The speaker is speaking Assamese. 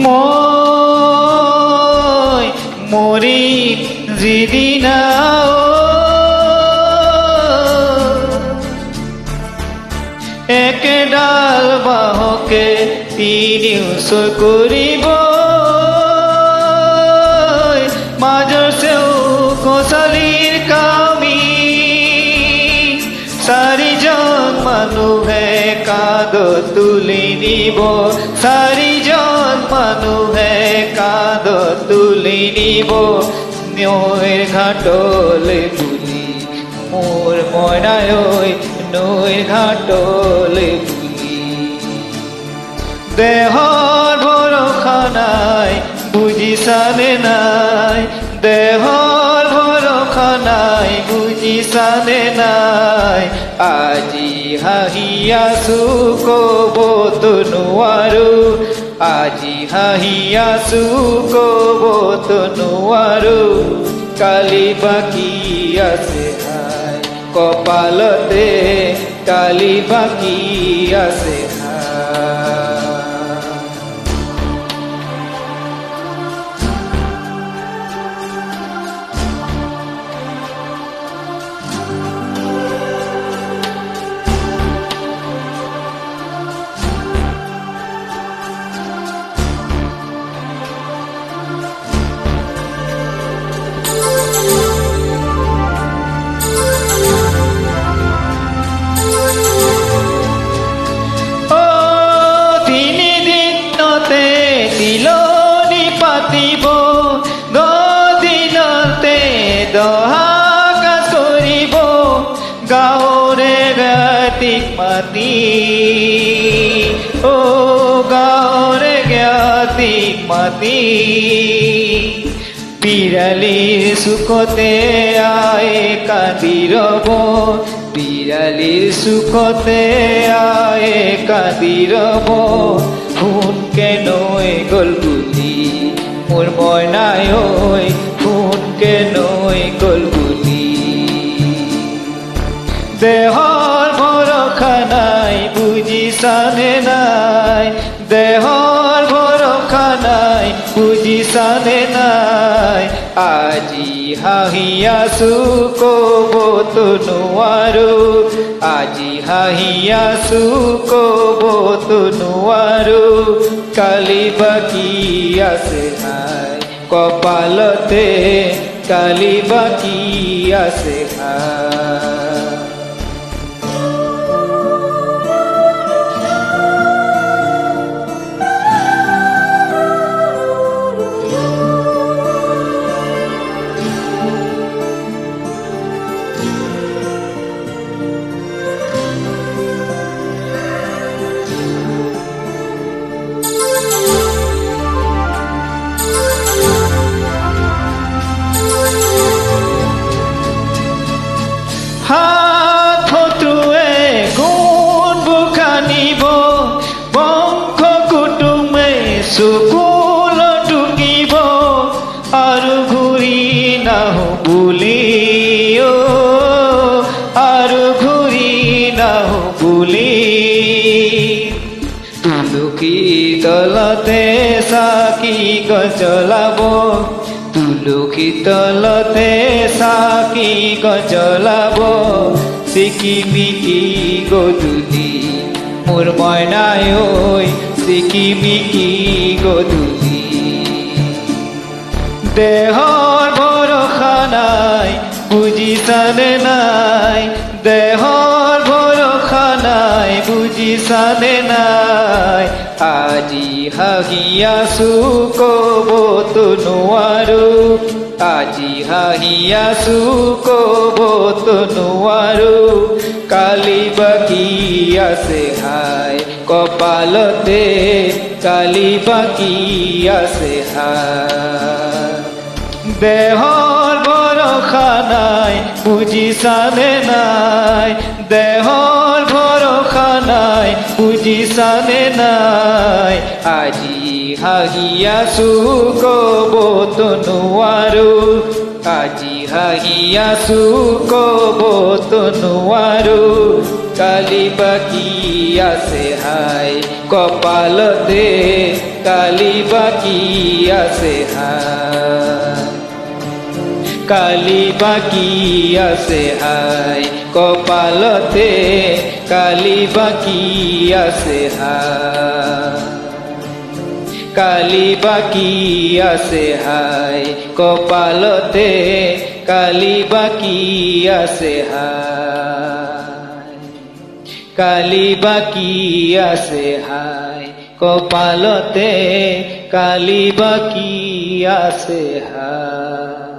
মই মৰিম যিদিনা একেডাল বাহকে তিনিওচ কৰিব মাজৰ চেও কচালিৰ কামি চাৰিজন মানুহে কাঁধত তুলি নিব চাৰিজন মানুহে কাঁধত তুলি নিব নৈৰ ঘাটলৈ বুলি মোৰ মইনাই ঐ নৈৰ ঘাটলৈ বুলি দেহৰ ভৰসা নাই বুজিছানে নাই দেহৰ ভৰসা নাই বুজিছানে নাই আজি হাঁহি আছো ক'বতো নোৱাৰো আজি হাঁহি আছো ক'বতো নোৱাৰো কালি বাকী আছে হাই কপালতে কালি বাকী আছে তিলনি পাতিব দিনতে দহা কৰিব গাঁৱৰে জ্ঞাতিক মাতি গাঁৱৰে জ্ঞাতিক মাতি পিৰালিৰ চুকতে আই কান্দি ৰব পিৰালিৰ চুকতে আই কান্দি ৰব সোণকে নৈ গ'ল বুলি মোৰ মইনাই ঐ সোণকে নৈ গ'ল বুলি দেহৰ ভৰসা নাই বুজিছানে নাই দেহৰ ভৰসা নাই বুজিছানে নাই আজি হাঁহি আছো ক'বতো নোৱাৰো আজি হাঁহি আছো ক'বতো নোৱাৰো কালি বাকী আছে হাই কপালতে কালি বাকী আছে হাই হাত শত্ৰুৱে গুণ বুখানিব বংশ কুটুমে চকুল টুকিব আৰু ঘূৰি নাহো বুলি আৰু ঘূৰি নাহো বুলি তুলসী তলতে চাকি জ্বলাব তুলসী তলতে চাকি জ্বলাব চিকিমিকি গধূলি মোৰ মইনাই ঐ চিকিমিকি গধূলি দেহৰ ভৰসা নাই বুজিছানে নাই দেহৰ ভৰসা নাই বুজিছানে নাই আজি হাঁহি আছো ক'বতো নোৱাৰো আজি হাঁহি আছো ক'বতো নোৱাৰো কালি বাকী আছে হাই কপালতে কালি বাকী আছে হাই দেহৰ ভৰসা নাই বুজিছানে নাই দেহৰ ভৰসা নাই বুজিছানে নাই আজি হাঁহি আছো ক'বতো নোৱাৰো আজি হাঁহি আছো ক'বতো নোৱাৰো কালি বাকী আছে হাই কপালতে কালি বাকি আছে হায়, কালি বাকি আছে হায়, কপালতে কালি বাকি আছে হায়, কালি বাকি আছে হায়, কপালতে কালি বাকি আছে হায়, কালি বাকি আছে হায়, কপালতে কালি বাকি আছে হায়।